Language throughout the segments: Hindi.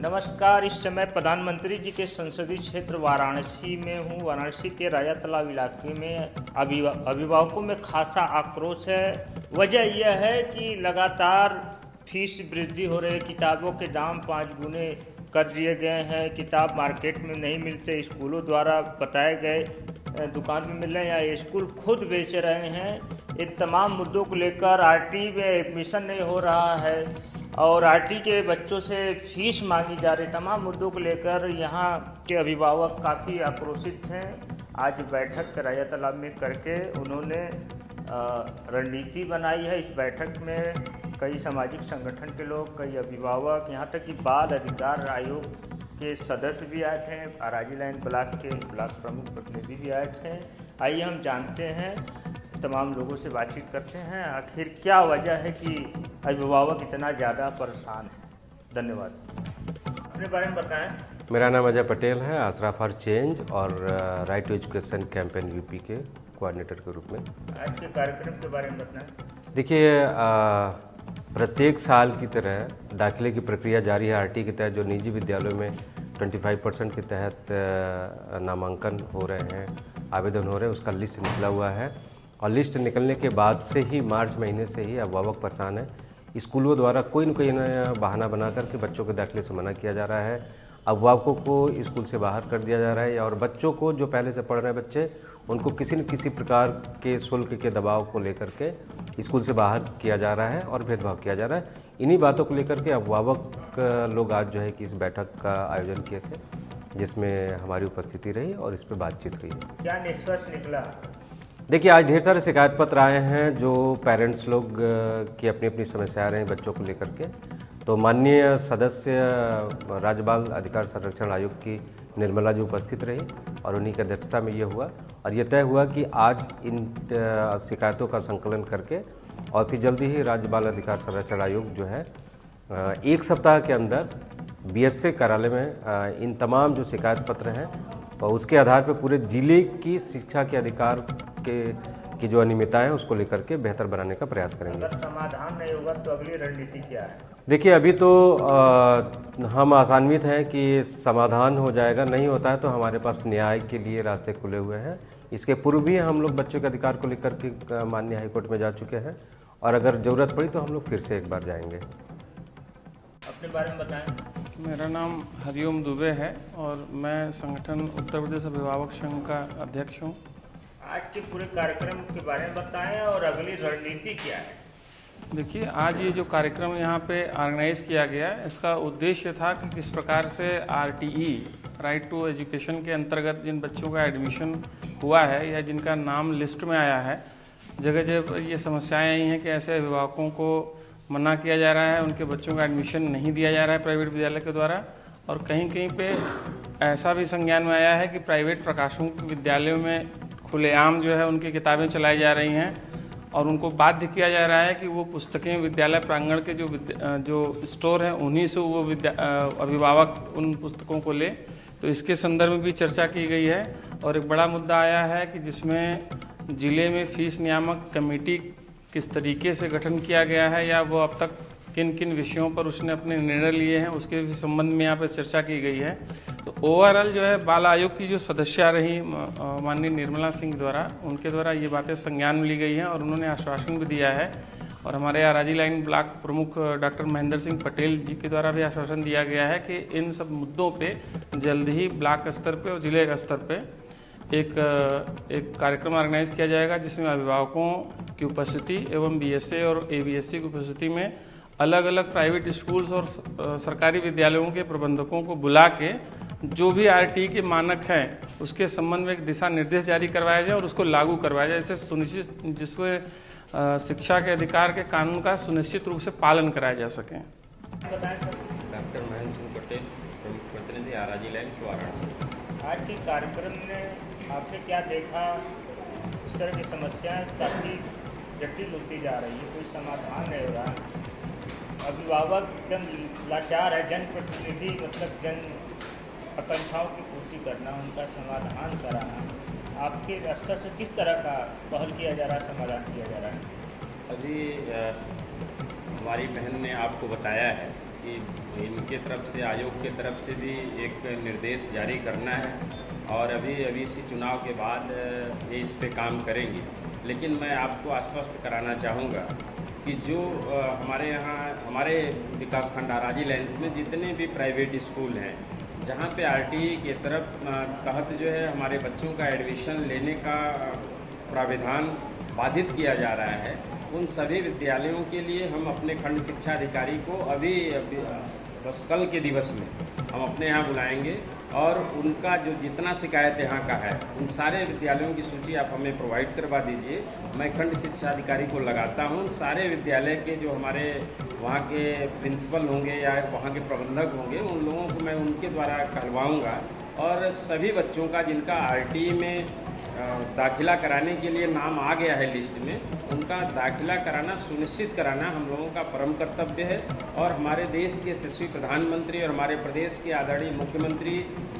नमस्कार। इस समय प्रधानमंत्री जी के संसदीय क्षेत्र वाराणसी में हूँ। वाराणसी के राजा तालाब इलाके में अभिभावकों में खासा आक्रोश है। वजह यह है कि लगातार फीस वृद्धि हो रही है। किताबों के दाम 5 गुने कर दिए गए हैं। किताब मार्केट में नहीं मिलते, स्कूलों द्वारा बताए गए दुकान में मिल रहे हैं या स्कूल खुद बेच रहे हैं। इन तमाम मुद्दों को लेकर आरटी में एडमिशन नहीं हो रहा है और आरटी के बच्चों से फीस मांगी जा रही। तमाम मुद्दों को लेकर यहाँ के अभिभावक काफ़ी आक्रोशित हैं। आज बैठक राजा तालाब में करके उन्होंने रणनीति बनाई है। इस बैठक में कई सामाजिक संगठन के लोग, कई अभिभावक, यहाँ तक कि बाल अधिकार आयोग के सदस्य भी आए थे। अराजी लाइन ब्लॉक के ब्लॉक प्रमुख प्रतिनिधि भी आए थे। आइए हम जानते हैं, तमाम लोगों से बातचीत करते हैं, आखिर क्या वजह है कि अभिभावक इतना ज़्यादा परेशान है। धन्यवाद। अपने बारे में बताएं। मेरा नाम अजय पटेल है, आसरा फॉर चेंज और right to education campaign UP के कोऑर्डिनेटर के रूप में। आज के कार्यक्रम के बारे में बताएं। देखिए, प्रत्येक साल की तरह दाखिले की प्रक्रिया जारी है। आरटी के तहत जो निजी विद्यालयों में 25% के तहत नामांकन हो रहे हैं, आवेदन हो रहे हैं, उसका लिस्ट निकला हुआ है। और लिस्ट निकलने के बाद से ही मार्च महीने से ही अभिभावक परेशान है। स्कूलों द्वारा कोई न कोई बहाना बना करके बच्चों के दाखिले से मना किया जा रहा है। अभिभावकों को स्कूल से बाहर कर दिया जा रहा है और बच्चों को, जो पहले से पढ़ रहे हैं बच्चे, उनको किसी न किसी प्रकार के शुल्क के दबाव को लेकर के स्कूल से बाहर किया जा रहा है और भेदभाव किया जा रहा है। इन्हीं बातों को लेकर के अभिभावक लोग आज जो है कि इस बैठक का आयोजन किए थे, जिसमें हमारी उपस्थिति रही और इस पर बातचीत हुई। क्या निष्कर्ष निकला? देखिए, आज ढेर सारे शिकायत पत्र आए हैं जो पेरेंट्स लोग की अपनी अपनी समस्या आ रहे हैं बच्चों को लेकर के। तो माननीय सदस्य राज्य बाल अधिकार संरक्षण आयोग की निर्मला जी उपस्थित रही और उन्हीं की अध्यक्षता में ये हुआ और ये तय हुआ कि आज इन शिकायतों का संकलन करके और फिर जल्दी ही राज्य बाल अधिकार संरक्षण आयोग जो है 1 सप्ताह के अंदर बीएसए कार्यालय में इन तमाम जो शिकायत पत्र हैं और उसके आधार पर पूरे जिले की शिक्षा के अधिकार की जो अनियमितताएं हैं उसको लेकर के बेहतर बनाने का प्रयास करेंगे। अगर समाधान नहीं होगा तो अगली रणनीति क्या है? देखिए, अभी तो हम आशान्वित हैं कि समाधान हो जाएगा। नहीं होता है तो हमारे पास न्याय के लिए रास्ते खुले हुए हैं। इसके पूर्व भी हम लोग बच्चों के अधिकार को लेकर के माननीय हाईकोर्ट में जा चुके हैं और अगर ज़रूरत पड़ी तो हम लोग फिर से एक बार जाएंगे। अपने बारे में बताएं। मेरा नाम हरिओम दुबे है और मैं संगठन उत्तर प्रदेश अभिभावक संघ का अध्यक्ष हूँ। आज के पूरे कार्यक्रम के बारे में बताएं और अगली रणनीति क्या है? देखिए, आज ये जो कार्यक्रम यहाँ पे ऑर्गेनाइज किया गया, इसका उद्देश्य था कि किस प्रकार से आरटीई, राइट टू एजुकेशन के अंतर्गत जिन बच्चों का एडमिशन हुआ है या जिनका नाम लिस्ट में आया है, जगह जगह ये समस्याएं आई हैं कि ऐसे अभिभावकों को मना किया जा रहा है, उनके बच्चों का एडमिशन नहीं दिया जा रहा है प्राइवेट विद्यालय के द्वारा। और कहीं कहीं पे ऐसा भी संज्ञान में आया है कि प्राइवेट प्रकाशनों के विद्यालयों में खुलेआम जो है उनकी किताबें चलाई जा रही हैं और उनको बाध्य किया जा रहा है कि वो पुस्तकें विद्यालय प्रांगण के जो स्टोर हैं उन्हीं से वो अभिभावक उन पुस्तकों को ले। तो इसके संदर्भ में भी चर्चा की गई है और एक बड़ा मुद्दा आया है कि जिसमें जिले में फीस नियामक कमेटी किस तरीके से गठन किया गया है या वो अब तक किन किन विषयों पर उसने अपने निर्णय लिए हैं, उसके भी संबंध में यहाँ पर चर्चा की गई है। तो ओवरऑल जो है बाल आयोग की जो सदस्य रही माननीय निर्मला सिंह द्वारा, उनके द्वारा ये बातें संज्ञान में ली गई हैं और उन्होंने आश्वासन भी दिया है। और हमारे अराजी लाइन ब्लॉक प्रमुख डॉक्टर महेंद्र सिंह पटेल जी के द्वारा भी आश्वासन दिया गया है कि इन सब मुद्दों पे जल्द ही ब्लॉक स्तर पे और जिले स्तर पे एक कार्यक्रम ऑर्गेनाइज किया जाएगा, जिसमें अभिभावकों की उपस्थिति एवं बीएसए और एबीएससी की उपस्थिति में अलग अलग प्राइवेट स्कूल्स और सरकारी विद्यालयों के प्रबंधकों को बुला के जो भी आरटी के मानक हैं उसके संबंध में एक दिशा निर्देश जारी करवाया जाए और उसको लागू करवाया जाए, इससे सुनिश्चित जिसको शिक्षा के अधिकार के कानून का सुनिश्चित रूप से पालन कराया जा सके। डॉक्टर महेंद्र सिंह पटेल, प्रमुख प्रतिनिधि अराजी लाइन वाराणसी। आज के कार्यक्रम में आपने क्या देखा? इस तरह की समस्याएं काफ़ी जटिल होती जा रही है, कोई समाधान नहीं हो रहा। अभिभावक एकदम लाचार है। जनप्रतिनिधि मतलब जन आकांक्षाओं की पूर्ति करना, उनका समाधान कराना, आपके स्तर से किस तरह का पहल किया जा रहा है, समाधान किया जा रहा है? अभी हमारी बहन ने आपको बताया है कि इनके तरफ से, आयोग के तरफ से भी एक निर्देश जारी करना है और अभी इसी चुनाव के बाद ये इस पे काम करेंगे। लेकिन मैं आपको आश्वस्त कराना चाहूँगा कि जो हमारे यहाँ हमारे विकासखंड आराजी लाइन्स में जितने भी प्राइवेट स्कूल हैं जहाँ पे आरटीई के तहत जो है हमारे बच्चों का एडमिशन लेने का प्राविधान बाधित किया जा रहा है, उन सभी विद्यालयों के लिए हम अपने खंड शिक्षा अधिकारी को अभी बस कल के दिवस में हम अपने यहाँ बुलाएंगे और उनका जो जितना शिकायत यहाँ का है उन सारे विद्यालयों की सूची आप हमें प्रोवाइड करवा दीजिए। मैं खंड शिक्षा अधिकारी को लगाता हूँ, सारे विद्यालय के जो हमारे वहाँ के प्रिंसिपल होंगे या वहाँ के प्रबंधक होंगे उन लोगों को मैं उनके द्वारा कहलवाऊँगा और सभी बच्चों का जिनका आरटीई में दाखिला कराने के लिए नाम आ गया है लिस्ट में, उनका दाखिला कराना सुनिश्चित कराना हम लोगों का परम कर्तव्य है। और हमारे देश के यशस्वी प्रधानमंत्री और हमारे प्रदेश के आदरणीय मुख्यमंत्री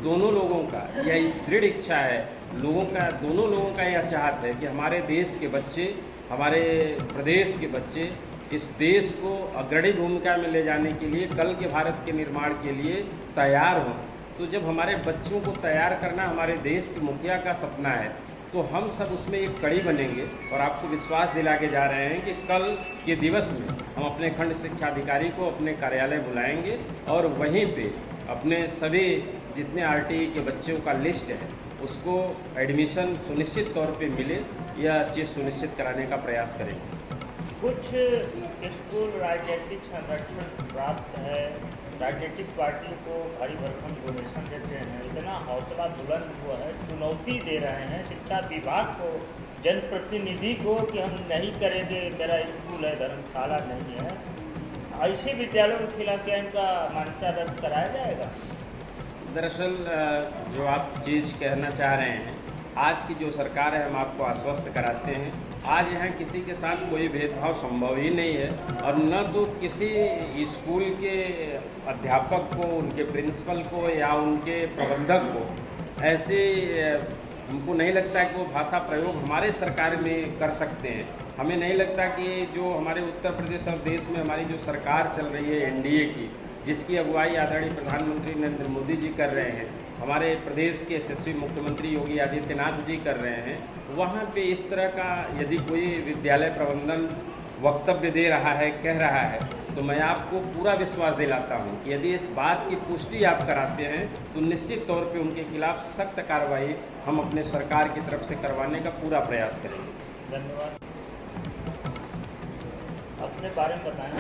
दोनों लोगों का यह दृढ़ इच्छा है, दोनों लोगों का यह चाहत है कि हमारे देश के बच्चे, हमारे प्रदेश के बच्चे इस देश को अग्रणी भूमिका में ले जाने के लिए, कल के भारत के निर्माण के लिए तैयार हों। तो जब हमारे बच्चों को तैयार करना हमारे देश के मुखिया का सपना है तो हम सब उसमें एक कड़ी बनेंगे और आपको विश्वास दिला के जा रहे हैं कि कल के दिवस में हम अपने खंड शिक्षा अधिकारी को अपने कार्यालय बुलाएंगे और वहीं पे अपने सभी जितने आरटीई के बच्चों का लिस्ट है उसको एडमिशन सुनिश्चित तौर पे मिले, यह चीज़ सुनिश्चित कराने का प्रयास करेंगे। कुछ स्कूल राजनीतिक संरक्षण प्राप्त है, राजनीतिक पार्टी को भारी भरकम डोनेशन देते हैं, इतना हौसला बुलंद हुआ है, चुनौती दे रहे हैं शिक्षा विभाग को, जनप्रतिनिधि को कि हम नहीं करेंगे, मेरा स्कूल है, धर्मशाला नहीं है। ऐसे विद्यालयों के खिलाफ क्या इनका मान्यता रद्द कराया जाएगा? दरअसल जो आप चीज़ कहना चाह रहे हैं, आज की जो सरकार है हम आपको आश्वस्त कराते हैं, आज यहाँ किसी के साथ कोई भेदभाव संभव ही नहीं है और न तो किसी स्कूल के अध्यापक को, उनके प्रिंसिपल को या उनके प्रबंधक को ऐसे हमको नहीं लगता कि वो भाषा प्रयोग हमारे सरकार में कर सकते हैं। हमें नहीं लगता कि जो हमारे उत्तर प्रदेश और देश में हमारी जो सरकार चल रही है एनडीए की, जिसकी अगुवाई आदरणीय प्रधानमंत्री नरेंद्र मोदी जी कर रहे हैं, हमारे प्रदेश के यशस्वी मुख्यमंत्री योगी आदित्यनाथ जी कर रहे हैं, वहाँ पे इस तरह का यदि कोई विद्यालय प्रबंधन वक्तव्य दे रहा है, कह रहा है, तो मैं आपको पूरा विश्वास दिलाता हूँ कि यदि इस बात की पुष्टि आप कराते हैं तो निश्चित तौर पे उनके खिलाफ सख्त कार्रवाई हम अपने सरकार की तरफ से करवाने का पूरा प्रयास करेंगे। धन्यवाद। अपने बारे में बताएं।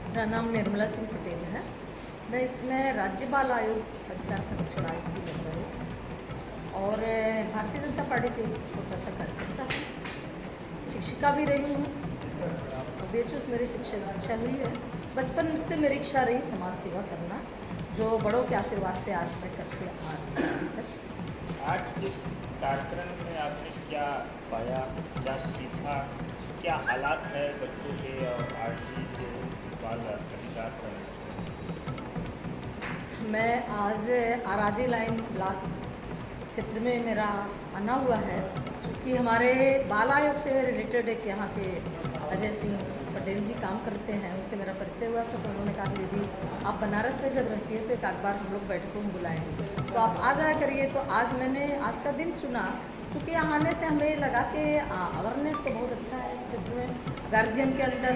मेरा नाम निर्मला सिंह पटेल है। मैं इसमें राज्य बाल आयोग अधिकार संरक्षण आयोग की मेंबर हूँ और भारतीय जनता पार्टी के छोटा सा कार्यकर्ता हूँ। शिक्षिका भी रही हूँ, BHUS मेरी शिक्षा हुई है। बचपन से मेरी इच्छा रही समाज सेवा करना, जो बड़ों के आशीर्वाद से आज मैं करके आ रही तक। आज के कार्यक्रम में आपने क्या पाया, क्या सीखा, क्या हालात है बच्चों के और आरटीई के बाल अधिकार पर? मैं आज आराजी लाइन ब्लॉक क्षेत्र में मेरा आना हुआ है, क्योंकि हमारे बाल आयोग से रिलेटेड एक यहाँ के अजय सिंह पटेल जी काम करते हैं, उनसे मेरा परिचय हुआ था। तो उन्होंने कहा कि दीदी आप बनारस में जब रहती है तो एक आध बार हम लोग बैठकों में बुलाएंगे, तो आप आ जाया करिए। तो आज मैंने आज का दिन चुना, क्योंकि यहाँ आने से हमें लगा कि अवेयरनेस तो बहुत अच्छा है इस क्षेत्र में। गार्जियन के अंदर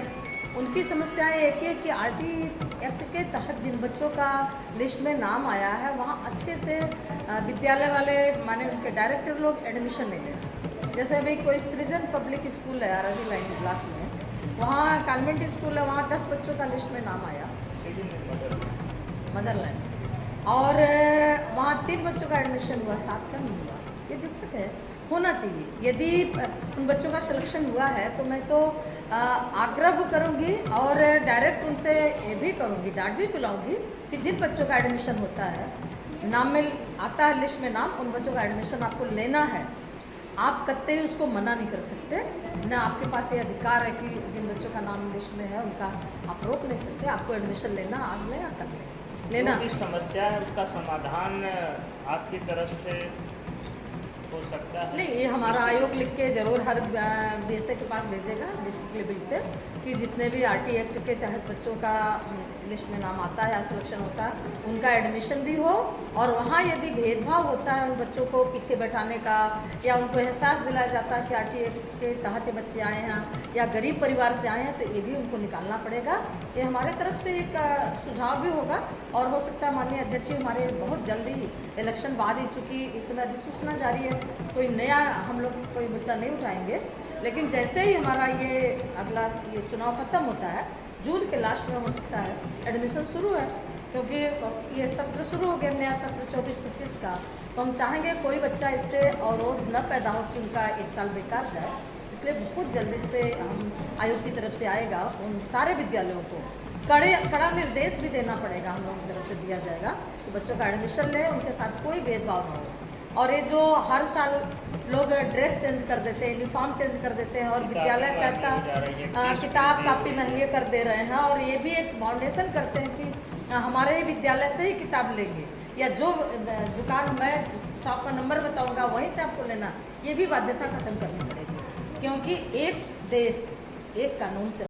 उनकी समस्याएं एक ही है कि आरटीई एक्ट के तहत जिन बच्चों का लिस्ट में नाम आया है वहाँ अच्छे से विद्यालय वाले माने उनके डायरेक्टर लोग एडमिशन नहीं ले रहे। जैसे अभी कोई सृजन पब्लिक स्कूल है आराजी लाइन ब्लॉक में, वहाँ कॉन्वेंट स्कूल है, वहाँ 10 बच्चों का लिस्ट में नाम आया मदरलैंड, और वहाँ 3 बच्चों का एडमिशन हुआ, 7 का नहीं हुआ। ये दिक्कत है, होना चाहिए। यदि उन बच्चों का सिलेक्शन हुआ है तो मैं तो आग्रह भी करूँगी और डायरेक्ट उनसे ये भी करूँगी, डांट भी पिलाऊँगी कि जिन बच्चों का एडमिशन होता है, नाम में आता है लिस्ट में नाम, उन बच्चों का एडमिशन आपको लेना है। आप कतई ही उसको मना नहीं कर सकते, ना आपके पास ये अधिकार है कि जिन बच्चों का नाम लिस्ट में है उनका आप रोक नहीं सकते। आपको एडमिशन लेना, आज लें या कल लेना। जो समस्या है उसका समाधान आपकी तरफ से हो सकता है? नहीं, ये हमारा आयोग लिख के जरूर हर BSA के पास भेजेगा डिस्ट्रिक्ट लेवल से, कि जितने भी RT एक्ट के तहत बच्चों का लिस्ट में नाम आता है या सिलेक्शन होता है, उनका एडमिशन भी हो, और वहाँ यदि भेदभाव होता है उन बच्चों को पीछे बैठाने का, या उनको एहसास दिलाया जाता है कि RT एक्ट के तहत ये बच्चे आए हैं या गरीब परिवार से आए हैं, तो ये भी उनको निकालना पड़ेगा। ये हमारे तरफ से एक सुझाव भी होगा, और हो सकता है माननीय अध्यक्ष जी हमारे बहुत जल्दी इलेक्शन बाद ही, चूँकि इस समय अधिसूचना जारी है, कोई नया हम लोग कोई मुद्दा नहीं उठाएंगे, लेकिन जैसे ही हमारा ये अगला ये चुनाव खत्म होता है, जून के लास्ट में हो सकता है, एडमिशन शुरू है, क्योंकि ये सत्र शुरू हो गया, नया सत्र 24-25 का, तो हम चाहेंगे कोई बच्चा इससे अवरोध न पैदा हो कि उनका एक साल बेकार जाए, इसलिए बहुत जल्दी इस पर हम आयोग की तरफ से आएगा, उन सारे विद्यालयों को कड़ा निर्देश भी देना पड़ेगा, हम लोगों की तरफ से दिया जाएगा कि बच्चों का एडमिशन लें, उनके साथ कोई भेदभाव न हो। और ये जो हर साल लोग ड्रेस चेंज कर देते हैं, यूनिफॉर्म चेंज कर देते हैं, और विद्यालय कहता किताब काफ़ी महंगे कर दे रहे हैं, और ये भी एक फाउंडेशन करते हैं कि हमारे विद्यालय से ही किताब लेंगे, या जो दुकान मैं शॉप का नंबर बताऊंगा वहीं से आपको लेना, ये भी बाध्यता खत्म करनी पड़ेगी, क्योंकि एक देश एक कानून